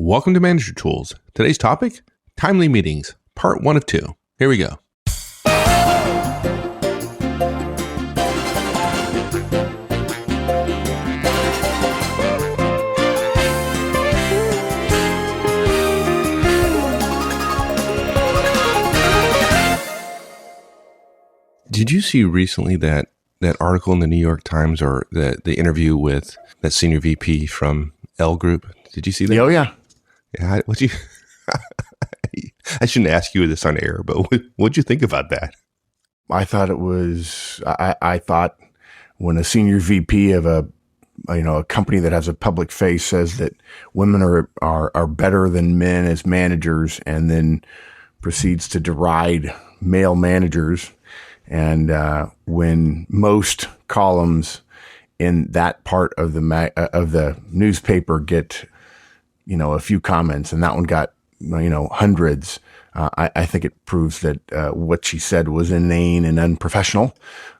Welcome to Manager Tools. Today's topic, timely meetings, part 1 of 2. Here we go. Did you see recently that article in the New York Times or the interview with that senior VP from L Group? Did you see that? Oh, yeah. Yeah. I shouldn't ask you this on air, but what'd you think about that? I thought it was, I thought when a senior VP of a company that has a public face says that women are better than men as managers and then proceeds to deride male managers. And when most columns in that part of the newspaper get, a few comments, and that one got, hundreds, I think it proves that what she said was inane and unprofessional.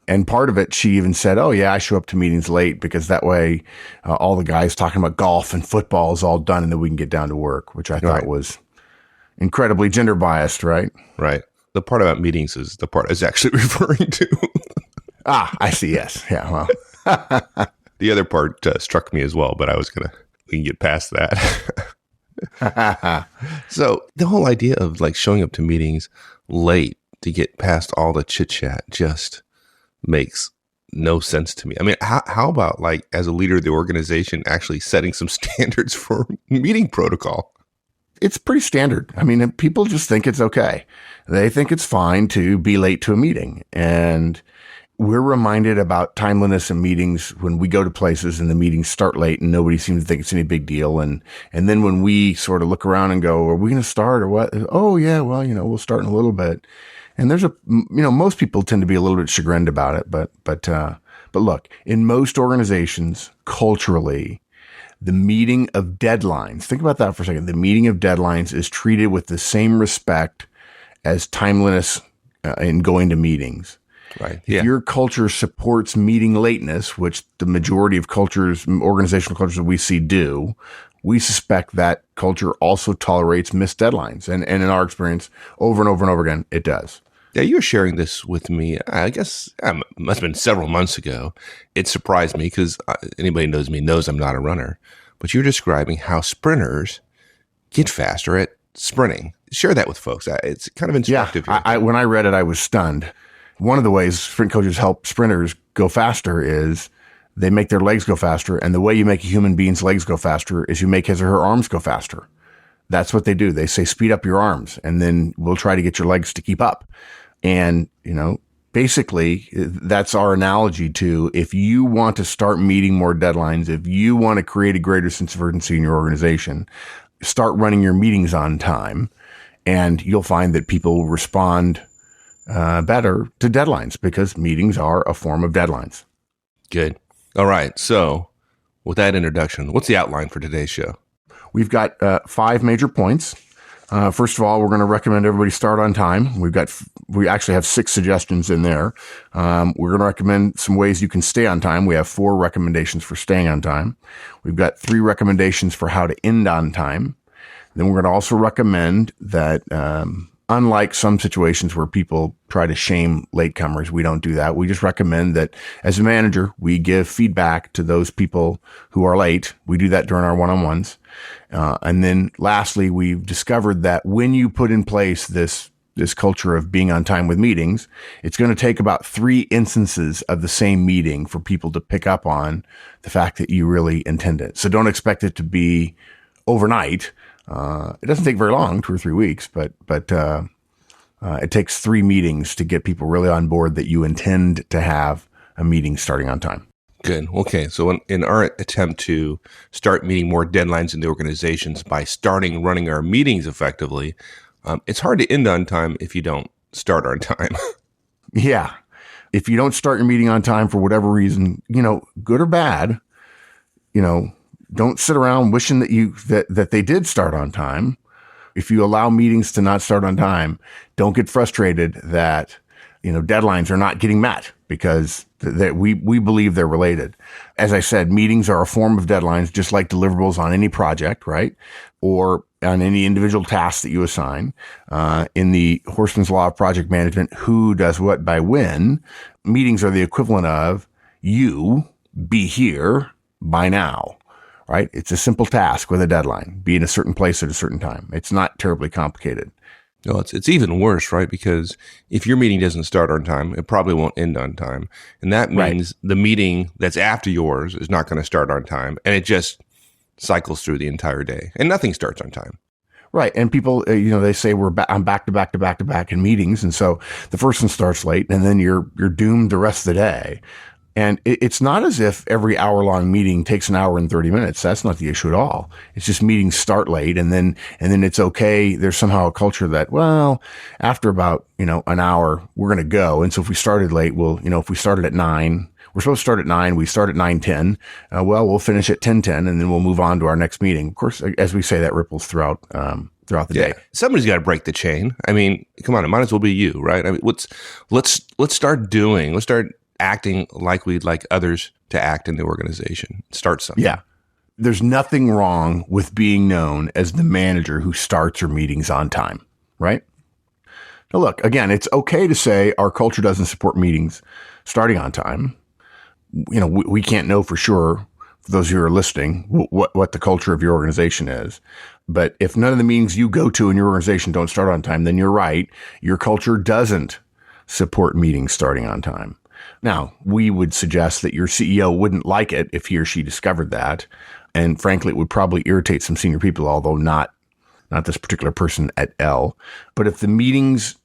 And part of it, she even said, "Oh yeah, I show up to meetings late because that way all the guys talking about golf and football is all done, and then we can get down to work," which I thought was incredibly gender biased, right? Right. The part about meetings is the part I was actually referring to. I see. Yes. Yeah. Well, the other part struck me as well, but we can get past that. So the whole idea of like showing up to meetings late to get past all the chit chat just makes no sense to me. I mean, how about like as a leader of the organization actually setting some standards for meeting protocol? It's pretty standard. I mean, people just think it's okay. They think it's fine to be late to a meeting. And we're reminded about timeliness in meetings when we go to places and the meetings start late and nobody seems to think it's any big deal. And then when we sort of look around and go, are we going to start or what? Oh yeah, well, we'll start in a little bit. And there's most people tend to be a little bit chagrined about it. But look, in most organizations, culturally, the meeting of deadlines, think about that for a second. The meeting of deadlines is treated with the same respect as timeliness in going to meetings. Right. If your culture supports meeting lateness, which the majority of organizational cultures that we see do, we suspect that culture also tolerates missed deadlines. And in our experience, over and over and over again, it does. Yeah, you were sharing this with me, I guess it must have been several months ago. It surprised me because anybody who knows me knows I'm not a runner. But you're describing how sprinters get faster at sprinting. Share that with folks. It's kind of instructive. Yeah, when I read it, I was stunned. One of the ways sprint coaches help sprinters go faster is they make their legs go faster. And the way you make a human being's legs go faster is you make his or her arms go faster. That's what they do. They say, speed up your arms, and then we'll try to get your legs to keep up. And, basically that's our analogy to if you want to start meeting more deadlines, if you want to create a greater sense of urgency in your organization, start running your meetings on time, and you'll find that people will respond better to deadlines because meetings are a form of deadlines. Good. All right. So with that introduction, what's the outline for today's show? We've got 5 major points. First of all, we're going to recommend everybody start on time. We actually have 6 suggestions in there. We're going to recommend some ways you can stay on time. We have 4 recommendations for staying on time. We've got 3 recommendations for how to end on time. Then we're going to also recommend that, unlike some situations where people try to shame latecomers, we don't do that. We just recommend that as a manager, we give feedback to those people who are late. We do that during our one-on-ones. And then lastly, we've discovered that when you put in place this culture of being on time with meetings, it's going to take about 3 instances of the same meeting for people to pick up on the fact that you really intend it. So don't expect it to be overnight. It doesn't take very long, 2 or 3 weeks, but it takes 3 meetings to get people really on board that you intend to have a meeting starting on time. Good. Okay. So in our attempt to start meeting more deadlines in the organizations by running our meetings effectively, it's hard to end on time if you don't start on time. Yeah. If you don't start your meeting on time for whatever reason, good or bad, don't sit around wishing that they did start on time. If you allow meetings to not start on time, don't get frustrated that, deadlines are not getting met. because we believe they're related. As I said, meetings are a form of deadlines, just like deliverables on any project, right? Or on any individual task that you assign. In the Horstman's Law of Project Management, who does what by when, meetings are the equivalent of you be here by now, right? It's a simple task with a deadline, be in a certain place at a certain time. It's not terribly complicated. No, it's even worse, right? Because if your meeting doesn't start on time, it probably won't end on time. And that means the meeting that's after yours is not going to start on time. And it just cycles through the entire day. And nothing starts on time. Right. And people, they say I'm back to back to back to back in meetings. And so the first one starts late and then you're doomed the rest of the day. And it's not as if every hour-long meeting takes an hour and 30 minutes. That's not the issue at all. It's just meetings start late and then it's okay. There's somehow a culture that, well, after about, an hour, we're going to go. And so if we started late, if we started at 9, we're supposed to start at 9, we start at 9:10. We'll finish at 10:10 and then we'll move on to our next meeting. Of course, as we say, that ripples throughout the day. Somebody's got to break the chain. I mean, come on, it might as well be you, right? I mean, let's start acting like we'd like others to act in the organization. Start something. Yeah. There's nothing wrong with being known as the manager who starts your meetings on time, right? Now, look, again, it's okay to say our culture doesn't support meetings starting on time. We can't know for sure, for those of you who are listening, what the culture of your organization is. But if none of the meetings you go to in your organization don't start on time, then you're right. Your culture doesn't support meetings starting on time. Now, we would suggest that your CEO wouldn't like it if he or she discovered that. And frankly, it would probably irritate some senior people, although not this particular person at L. But if the meetings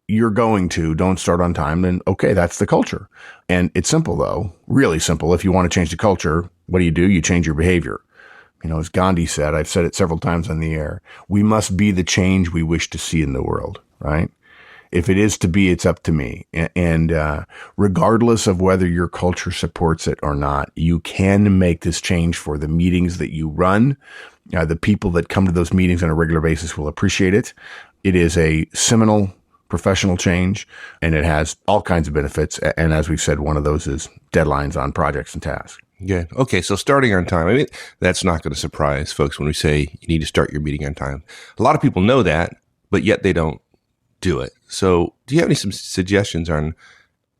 you're going to don't start on time, then okay, that's the culture. And it's simple, though, really simple. If you want to change the culture, what do? You change your behavior. As Gandhi said, I've said it several times on the air, we must be the change we wish to see in the world, right? If it is to be, it's up to me. And regardless of whether your culture supports it or not, you can make this change for the meetings that you run. The people that come to those meetings on a regular basis will appreciate it. It is a seminal professional change, and it has all kinds of benefits. And as we've said, one of those is deadlines on projects and tasks. Good. Okay, so starting on time. I mean, that's not going to surprise folks when we say you need to start your meeting on time. A lot of people know that, but yet they don't do it. So do you have some suggestions on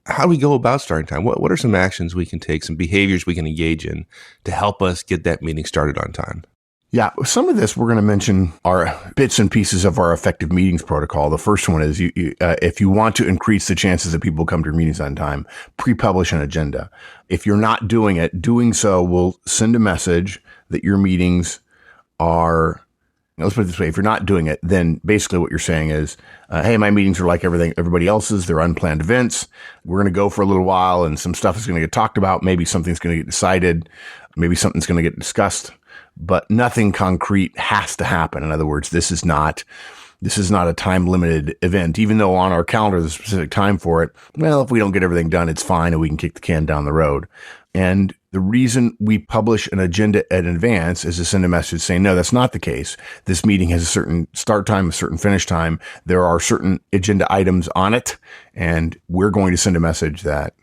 how do we go about starting time? What are some actions we can take, some behaviors we can engage in to help us get that meeting started on time? Yeah, some of this we're going to mention are bits and pieces of our effective meetings protocol. The first one is if you want to increase the chances that people come to your meetings on time, pre-publish an agenda. If you're not doing it, doing so will send a message that your meetings are, let's put it this way, if you're not doing it, then basically what you're saying is, hey, my meetings are like everybody else's. They're unplanned events. We're going to go for a little while and some stuff is going to get talked about. Maybe something's going to get decided. Maybe something's going to get discussed. But nothing concrete has to happen. In other words, this is not a time limited event, even though on our calendar there's a specific time for it. Well, if we don't get everything done, it's fine and we can kick the can down the road. And the reason we publish an agenda in advance is to send a message saying, no, that's not the case. This meeting has a certain start time, a certain finish time. There are certain agenda items on it, and we're going to send a message that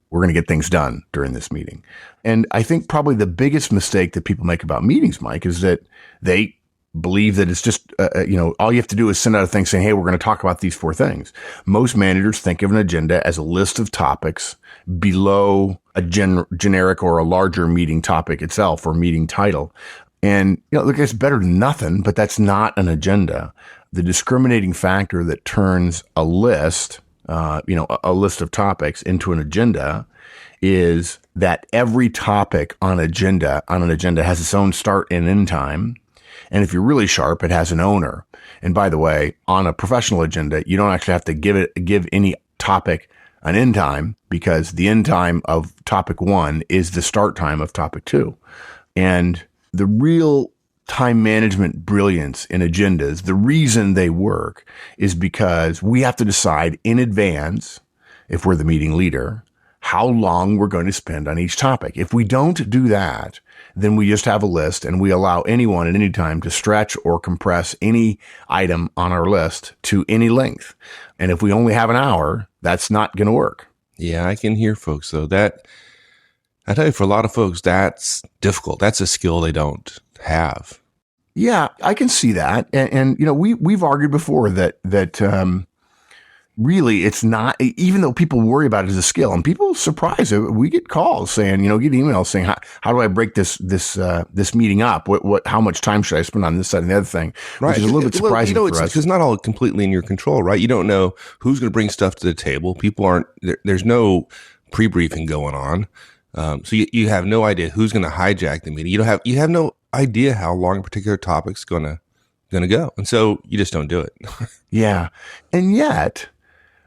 we're going to get things done during this meeting. And I think probably the biggest mistake that people make about meetings, Mike, is that they believe that it's just, all you have to do is send out a thing saying, hey, we're going to talk about these 4 things. Most managers think of an agenda as a list of topics below a generic or a larger meeting topic itself or meeting title. And, look, it's better than nothing, but that's not an agenda. The discriminating factor that turns a list, a list of topics into an agenda is that every topic on an agenda has its own start and end time. And if you're really sharp, it has an owner. And by the way, on a professional agenda, you don't actually have to give any topic an end time, because the end time of topic 1 is the start time of topic 2. And the real time management brilliance in agendas, the reason they work is because we have to decide in advance, if we're the meeting leader, how long we're going to spend on each topic. If we don't do that, then we just have a list and we allow anyone at any time to stretch or compress any item on our list to any length. And if we only have an hour, that's not going to work. Yeah, I can hear folks though. That I tell you, for a lot of folks, that's difficult. That's a skill they don't have. Yeah, I can see that. And we've argued before that really it's not, even though people worry about it as a skill, and people surprise it. We get calls saying, get emails saying, how do I break this meeting up? How much time should I spend on this side and the other thing? Right. Which is a little bit surprising for us. Because it's not all completely in your control, right? You don't know who's going to bring stuff to the table. People aren't, there's no pre-briefing going on. So you have no idea who's going to hijack the meeting. You have no idea how long a particular topic's going to go. And so you just don't do it. Yeah. And yet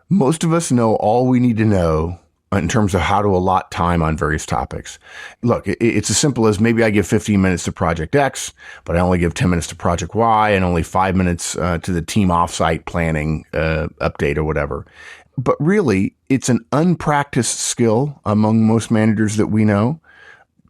most of us know all we need to know in terms of how to allot time on various topics. Look, it's as simple as maybe I give 15 minutes to project X, but I only give 10 minutes to project Y and only 5 minutes to the team offsite planning update or whatever. But really, it's an unpracticed skill among most managers that we know.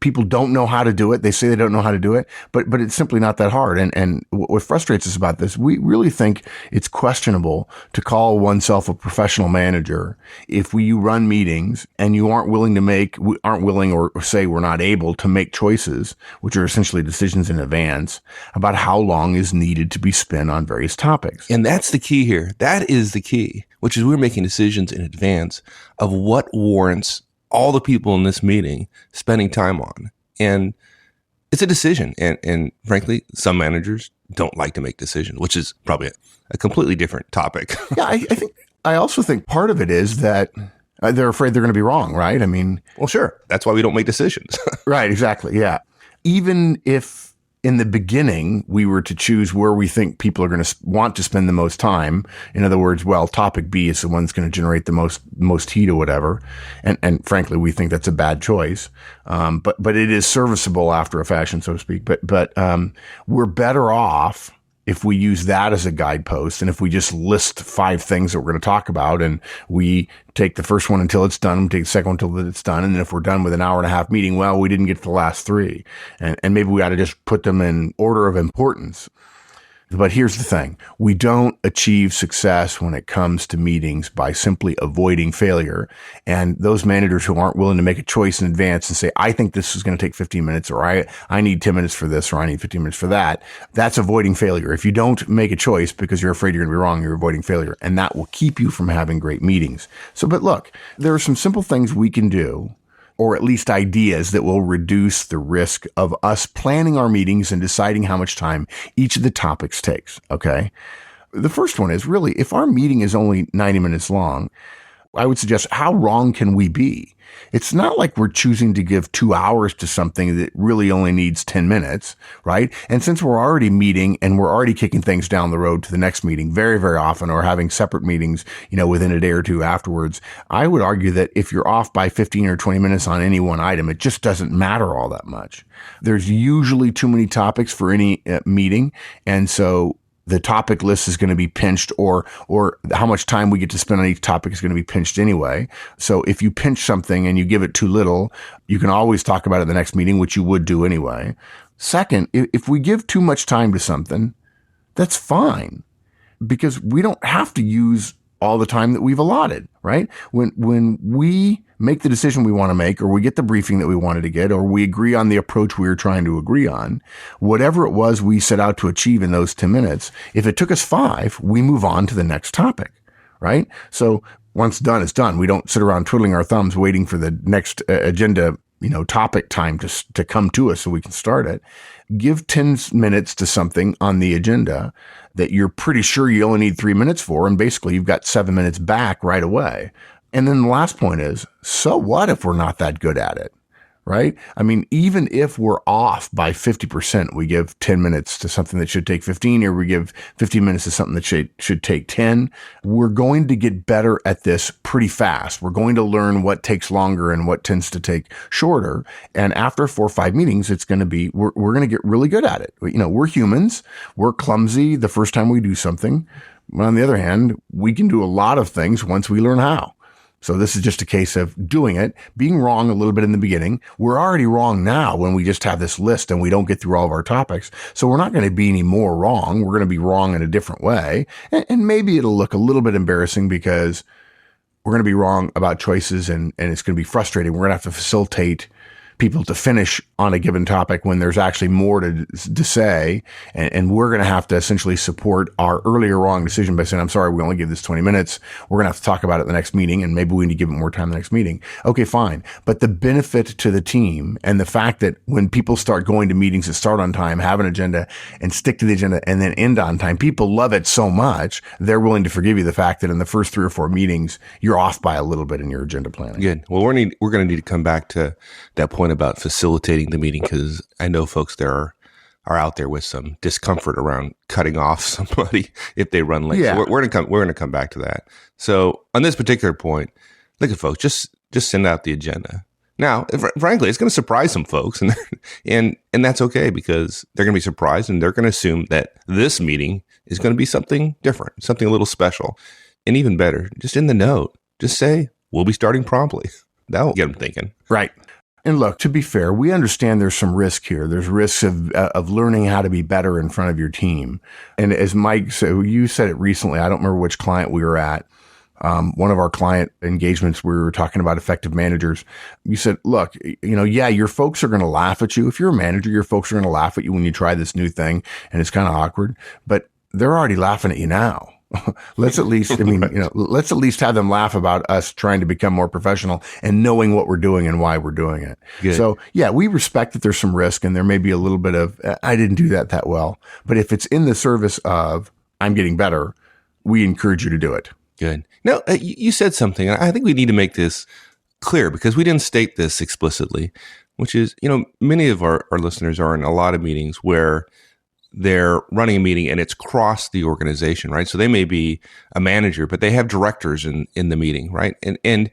People don't know how to do it. They say they don't know how to do it, but it's simply not that hard. And what frustrates us about this, we really think it's questionable to call oneself a professional manager if you run meetings and you aren't willing or say we're not able to make choices, which are essentially decisions in advance about how long is needed to be spent on various topics. And that's the key here. That is the key, which is we're making decisions in advance of what warrants all the people in this meeting spending time on. And it's a decision. And frankly, some managers don't like to make decisions, which is probably a completely different topic. Yeah, I also think part of it is that they're afraid they're going to be wrong, right? I mean, well, sure. That's why we don't make decisions. Right, exactly. Yeah. Even if in the beginning we were to choose where we think people are going to want to spend the most time, in other words, well, topic B is the one that's going to generate the most heat or whatever. And frankly, we think that's a bad choice. But it is serviceable after a fashion, so to speak. But we're better off if we use that as a guidepost, and if we just list 5 things that we're going to talk about, and we take the first one until it's done, we take the second one until it's done, and then if we're done with an hour and a half meeting, well, we didn't get to the last 3, and maybe we ought to just put them in order of importance. But here's the thing. We don't achieve success when it comes to meetings by simply avoiding failure. And those managers who aren't willing to make a choice in advance and say, I think this is going to take 15 minutes, or I need 10 minutes for this, or I need 15 minutes for that, that's avoiding failure. If you don't make a choice because you're afraid you're going to be wrong, you're avoiding failure. And that will keep you from having great meetings. But look, there are some simple things we can do, or at least ideas that will reduce the risk of us planning our meetings and deciding how much time each of the topics takes. Okay. The first one is really, if our meeting is only 90 minutes long, I would suggest, how wrong can we be? It's not like we're choosing to give 2 hours to something that really only needs 10 minutes, right? And since we're already meeting and we're already kicking things down the road to the next meeting very, very often, or having separate meetings, within a day or two afterwards, I would argue that if you're off by 15 or 20 minutes on any one item, it just doesn't matter all that much. There's usually too many topics for any meeting. And so the topic list is going to be pinched, or how much time we get to spend on each topic is going to be pinched anyway. So if you pinch something and you give it too little, you can always talk about it in the next meeting, which you would do anyway. Second, if we give too much time to something, that's fine, because we don't have to use all the time that we've allotted, right? When we make the decision we want to make, or we get the briefing that we wanted to get, or we agree on the approach we were trying to agree on, whatever it was we set out to achieve in those 10 minutes, if it took us 5, we move on to the next topic, right? So once done, it's done. We don't sit around twiddling our thumbs waiting for the next agenda, topic time to come to us so we can start it. Give 10 minutes to something on the agenda that you're pretty sure you only need 3 minutes for, and basically you've got 7 minutes back right away. And then the last point is, so what if we're not that good at it, right? I mean, even if we're off by 50%, we give 10 minutes to something that should take 15, or we give 15 minutes to something that should take 10, we're going to get better at this pretty fast. We're going to learn what takes longer and what tends to take shorter. And after 4 or 5 meetings, it's going to be, we're going to get really good at it. We're humans. We're clumsy the first time we do something. But on the other hand, we can do a lot of things once we learn how. So this is just a case of doing it, being wrong a little bit in the beginning. We're already wrong now when we just have this list and we don't get through all of our topics. So we're not going to be any more wrong. We're going to be wrong in a different way. And maybe it'll look a little bit embarrassing because we're going to be wrong about choices and it's going to be frustrating. We're going to have to facilitate people to finish on a given topic when there's actually more to say. And we're going to have to essentially support our earlier wrong decision by saying, I'm sorry, we only give this 20 minutes. We're going to have to talk about it in the next meeting, and maybe we need to give it more time the next meeting. Okay, fine. But the benefit to the team and the fact that when people start going to meetings that start on time, have an agenda and stick to the agenda and then end on time, people love it so much, they're willing to forgive you the fact that in the first 3 or 4 meetings, you're off by a little bit in your agenda planning. Good. Well, we're going to need to come back to that point about facilitating the meeting, because I know folks there are out there with some discomfort around cutting off somebody if they run late. Yeah. So we're going to come back to that. So on this particular point, look at folks, just send out the agenda. Now, frankly, it's going to surprise some folks, and that's okay, because they're going to be surprised and they're going to assume that this meeting is going to be something different, something a little special. And even better, just in the note, just say, we'll be starting promptly. That'll get them thinking. Right. And look, to be fair, we understand there's some risk here. There's risks of learning how to be better in front of your team. And as Mike said, you said it recently, I don't remember which client we were at. One of our client engagements, we were talking about effective managers. You said, look, yeah, your folks are going to laugh at you. If you're a manager, your folks are going to laugh at you when you try this new thing and it's kind of awkward, but they're already laughing at you now. Let's at least, let's at least have them laugh about us trying to become more professional and knowing what we're doing and why we're doing it. Good. So yeah, we respect that there's some risk and there may be a little bit of, I didn't do that well, but if it's in the service of I'm getting better, we encourage you to do it. Good. Now, you said something, and I think we need to make this clear, because we didn't state this explicitly, which is, many of our listeners are in a lot of meetings where they're running a meeting and it's cross the organization, right? So they may be a manager, but they have directors in the meeting, right? And in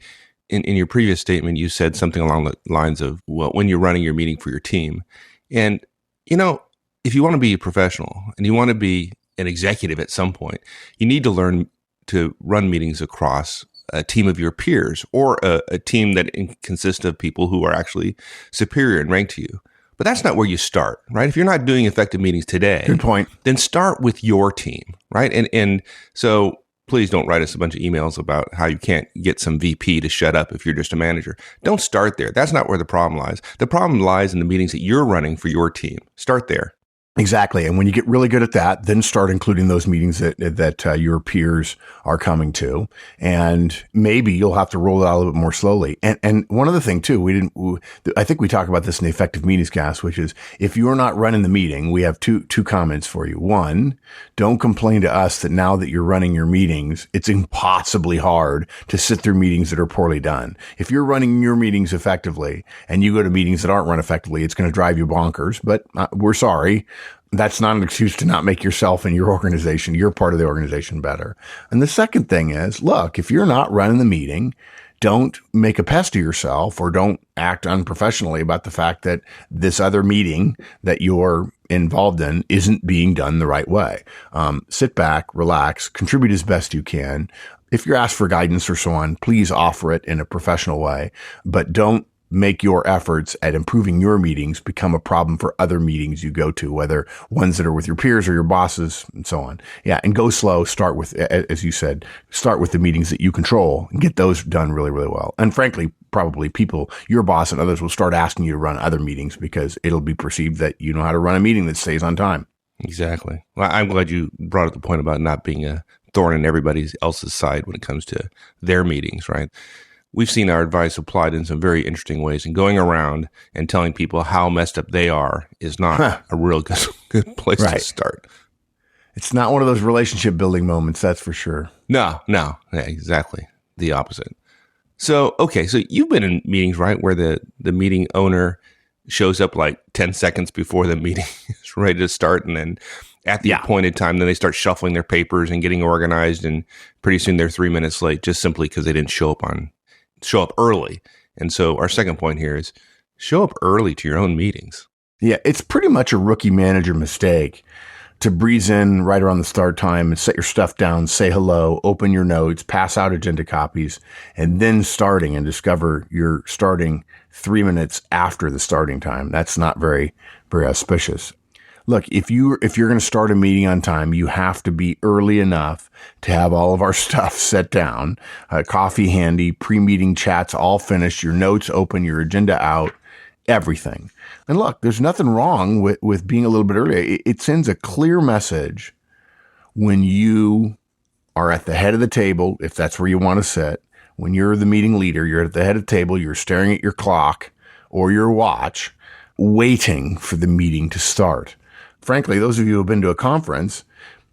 your previous statement, you said something along the lines of, well, when you're running your meeting for your team. And, if you want to be a professional and you want to be an executive at some point, you need to learn to run meetings across a team of your peers, or a team that consists of people who are actually superior in rank to you. But that's not where you start, right? If you're not doing effective meetings today, good point, then start with your team, right? And so please don't write us a bunch of emails about how you can't get some VP to shut up if you're just a manager. Don't start there. That's not where the problem lies. The problem lies in the meetings that you're running for your team. Start there. Exactly. And when you get really good at that, then start including those meetings that your peers are coming to. And maybe you'll have to roll it out a little bit more slowly. And one other thing too, I think we talk about this in the effective meetings cast, which is if you're not running the meeting, we have two comments for you. One, don't complain to us that now that you're running your meetings, it's impossibly hard to sit through meetings that are poorly done. If you're running your meetings effectively and you go to meetings that aren't run effectively, it's going to drive you bonkers, but we're sorry. That's not an excuse to not make yourself and your organization, your part of the organization, better. And the second thing is, look, if you're not running the meeting, don't make a pest of yourself or don't act unprofessionally about the fact that this other meeting that you're involved in isn't being done the right way. Sit back, relax, contribute as best you can. If you're asked for guidance or so on, please offer it in a professional way, but don't make your efforts at improving your meetings become a problem for other meetings you go to, whether ones that are with your peers or your bosses and so on. Yeah. And go slow. Start with, as you said, start with the meetings that you control and get those done really, really well. And frankly, probably people, your boss and others will start asking you to run other meetings because it'll be perceived that you know how to run a meeting that stays on time. Exactly. Well, I'm glad you brought up the point about not being a thorn in everybody else's side when it comes to their meetings, right? We've seen our advice applied in some very interesting ways, and going around and telling people how messed up they are is not a real good place to start. It's not one of those relationship building moments, that's for sure. No, yeah, exactly. The opposite. So, okay, so you've been in meetings, right, where the meeting owner shows up like 10 seconds before the meeting is ready to start, and then at the appointed time, then they start shuffling their papers and getting organized, and pretty soon they're 3 minutes late just simply because they didn't show up early. And so our second point here is show up early to your own meetings. Yeah, it's pretty much a rookie manager mistake to breeze in right around the start time and set your stuff down, say hello, open your notes, pass out agenda copies, and then starting and discover you're starting 3 minutes after the starting time. That's not very, very auspicious. Look, if you're going to start a meeting on time, you have to be early enough to have all of our stuff set down, coffee handy, pre-meeting chats all finished, your notes open, your agenda out, everything. And look, there's nothing wrong with being a little bit early. It sends a clear message when you are at the head of the table, if that's where you want to sit. When you're the meeting leader, you're at the head of the table, you're staring at your clock or your watch, waiting for the meeting to start. Frankly, those of you who have been to a conference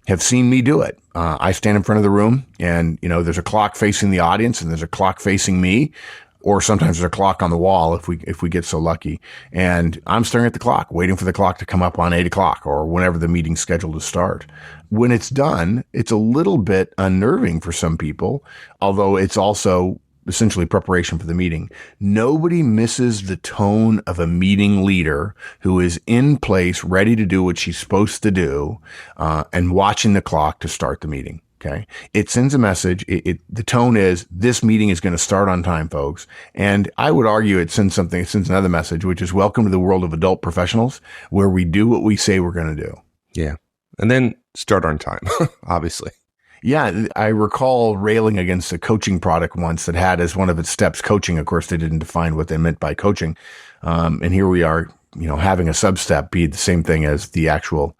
have seen me do it. I stand in front of the room and, there's a clock facing the audience and there's a clock facing me, or sometimes there's a clock on the wall if we get so lucky. And I'm staring at the clock, waiting for the clock to come up on 8:00 or whenever the meeting's scheduled to start. When it's done, it's a little bit unnerving for some people, although it's also essentially preparation for the meeting. Nobody misses the tone of a meeting leader who is in place, ready to do what she's supposed to do, and watching the clock to start the meeting. Okay. It sends a message. The tone is, this meeting is going to start on time, folks. And I would argue it sends another message, which is welcome to the world of adult professionals where we do what we say we're going to do. Yeah. And then start on time, obviously. Yeah, I recall railing against a coaching product once that had as one of its steps coaching. Of course, they didn't define what they meant by coaching. And here we are, having a sub-step be the same thing as the actual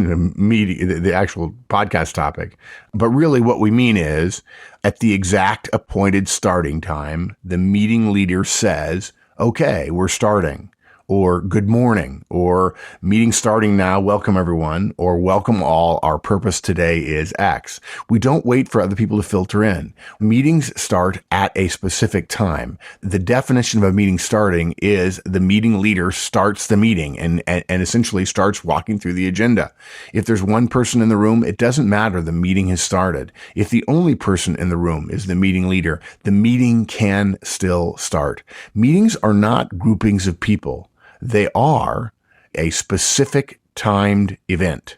meeting, the actual podcast topic. But really what we mean is at the exact appointed starting time, the meeting leader says, okay, we're starting. Or good morning, or meeting starting now, welcome everyone, or welcome all, our purpose today is X. We don't wait for other people to filter in. Meetings start at a specific time. The definition of a meeting starting is the meeting leader starts the meeting and essentially starts walking through the agenda. If there's one person in the room, it doesn't matter, the meeting has started. If the only person in the room is the meeting leader, the meeting can still start. Meetings are not groupings of people. They are a specific timed event.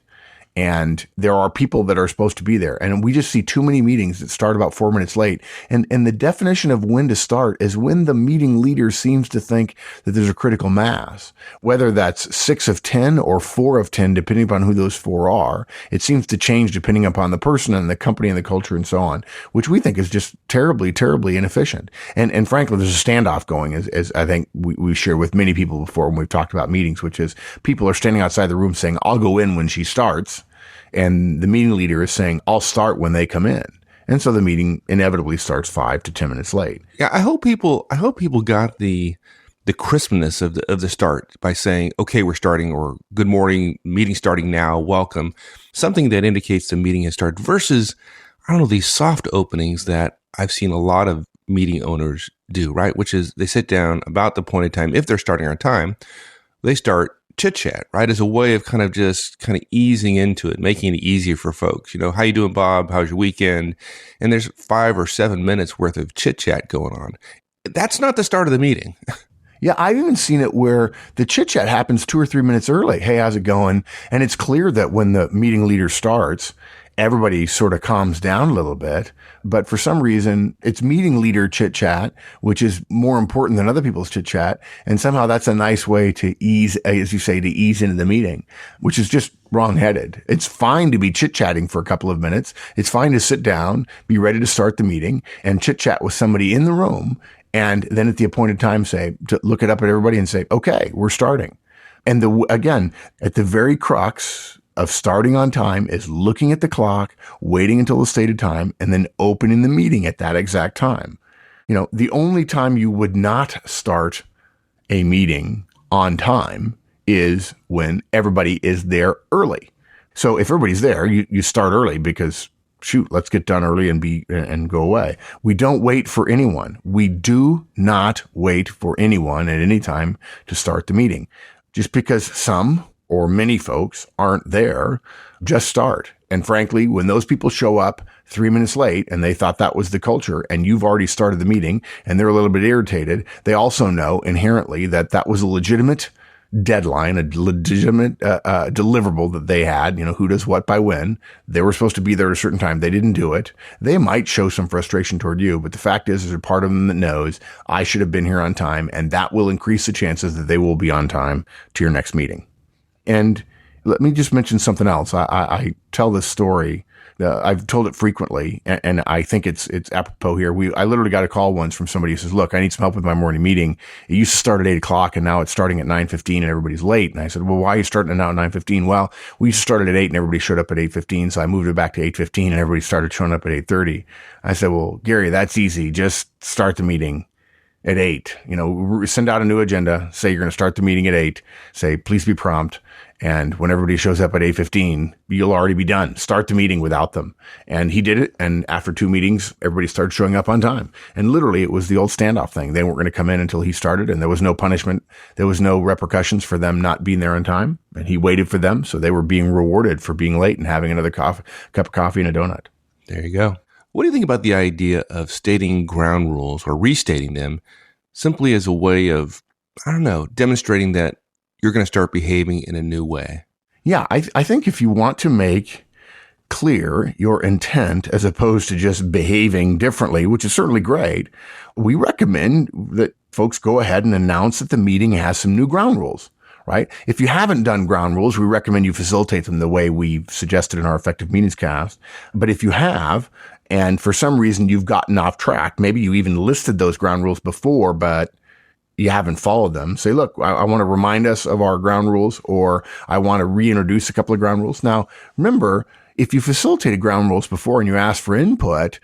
And there are people that are supposed to be there. And we just see too many meetings that start about 4 minutes late. And the definition of when to start is when the meeting leader seems to think that there's a critical mass, whether that's 6 of 10 or 4 of 10, depending upon who those 4 are. It seems to change depending upon the person and the company and the culture and so on, which we think is just terribly, terribly inefficient. And frankly, there's a standoff going, as I think we shared with many people before when we've talked about meetings, which is people are standing outside the room saying, I'll go in when she starts. And the meeting leader is saying, I'll start when they come in. And so the meeting inevitably starts 5 to 10 minutes late. Yeah, I hope people got the crispness of the start by saying, okay, we're starting, or good morning, meeting starting now, welcome. Something that indicates the meeting has started versus, these soft openings that I've seen a lot of meeting owners do, right? Which is they sit down about the appointed time. If they're starting on time, they start chit chat, right? As a way of kind of easing into it, making it easier for folks. How you doing, Bob? How's your weekend? And there's 5 or 7 minutes worth of chit chat going on. That's not the start of the meeting. Yeah, I've even seen it where the chit chat happens 2 or 3 minutes early. Hey, how's it going? And it's clear that when the meeting leader starts, everybody sort of calms down a little bit. But for some reason, it's meeting leader chit chat, which is more important than other people's chit chat. And somehow that's a nice way to ease, as you say, to ease into the meeting, which is just wrong-headed. It's fine to be chit chatting for a couple of minutes. It's fine to sit down, be ready to start the meeting and chit chat with somebody in the room. And then at the appointed time, to look it up at everybody and say, okay, we're starting. And again, at the very crux of starting on time is looking at the clock, waiting until the stated time, and then opening the meeting at that exact time. The only time you would not start a meeting on time is when everybody is there early. So if everybody's there, you start early because, shoot, let's get done early and go away. We don't wait for anyone. We do not wait for anyone at any time to start the meeting. Just because some or many folks aren't there, just start. And frankly, when those people show up 3 minutes late and they thought that was the culture and you've already started the meeting and they're a little bit irritated, they also know inherently that that was a legitimate deadline, a legitimate deliverable that they had, who does what by when. They were supposed to be there at a certain time. They didn't do it. They might show some frustration toward you, but the fact is there's a part of them that knows I should have been here on time, and that will increase the chances that they will be on time to your next meeting. And let me just mention something else. I tell this story. I've told it frequently, and I think it's apropos here. I literally got a call once from somebody who says, "Look, I need some help with my morning meeting. It used to start at 8:00, and now it's starting at 9:15, and everybody's late." And I said, "Well, why are you starting it now at 9:15?" "Well, we used to start it at 8, and everybody showed up at 8:15, so I moved it back to 8:15, and everybody started showing up at 8:30." I said, "Well, Gary, that's easy. Just start the meeting at 8. Send out a new agenda. Say you're going to start the meeting at 8. Say, please be prompt. And when everybody shows up at 8:15, you'll already be done. Start the meeting without them." And he did it. And after 2 meetings, everybody started showing up on time. And literally, it was the old standoff thing. They weren't going to come in until he started, and there was no punishment. There was no repercussions for them not being there on time. And he waited for them. So they were being rewarded for being late and having another cup of coffee and a donut. There you go. What do you think about the idea of stating ground rules or restating them simply as a way of, demonstrating that you're going to start behaving in a new way? Yeah, I think if you want to make clear your intent as opposed to just behaving differently, which is certainly great, we recommend that folks go ahead and announce that the meeting has some new ground rules, right? If you haven't done ground rules, we recommend you facilitate them the way we've suggested in our Effective Meetings cast. But if you have, and for some reason you've gotten off track, maybe you even listed those ground rules before, but you haven't followed them, say, look, I want to remind us of our ground rules, or I want to reintroduce a couple of ground rules. Now, remember, if you facilitated ground rules before and you asked for input,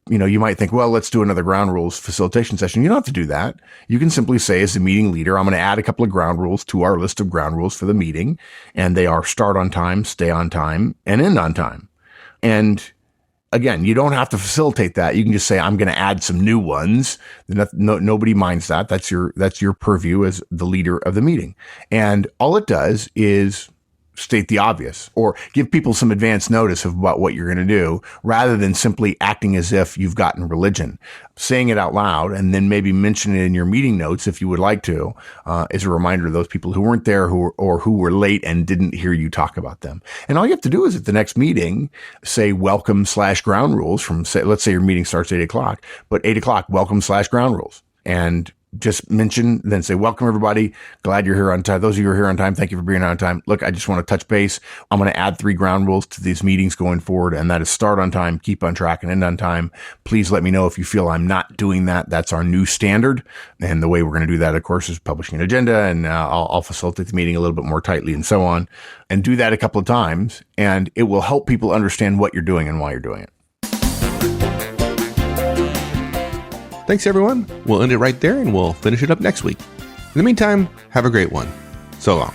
you might think, well, let's do another ground rules facilitation session. You don't have to do that. You can simply say, as the meeting leader, I'm going to add a couple of ground rules to our list of ground rules for the meeting. And they are start on time, stay on time, and end on time. And again, you don't have to facilitate that. You can just say, I'm going to add some new ones. Nobody minds that. That's your purview as the leader of the meeting. And all it does is state the obvious or give people some advance notice about what you're going to do, rather than simply acting as if you've gotten religion. Saying it out loud and then maybe mention it in your meeting notes if you would like to, is a reminder to those people who weren't there who were late and didn't hear you talk about them. And all you have to do is at the next meeting, say welcome/ground rules from, let's say your meeting starts at 8:00, but 8:00, welcome/ground rules. And just mention, then say, welcome everybody. Glad you're here on time. Those of you who are here on time, thank you for being on time. Look, I just want to touch base. I'm going to add 3 ground rules to these meetings going forward. And that is start on time, keep on track, and end on time. Please let me know if you feel I'm not doing that. That's our new standard. And the way we're going to do that, of course, is publishing an agenda, and I'll facilitate the meeting a little bit more tightly and so on. And do that a couple of times. And it will help people understand what you're doing and why you're doing it. Thanks, everyone. We'll end it right there, and we'll finish it up next week. In the meantime, have a great one. So long.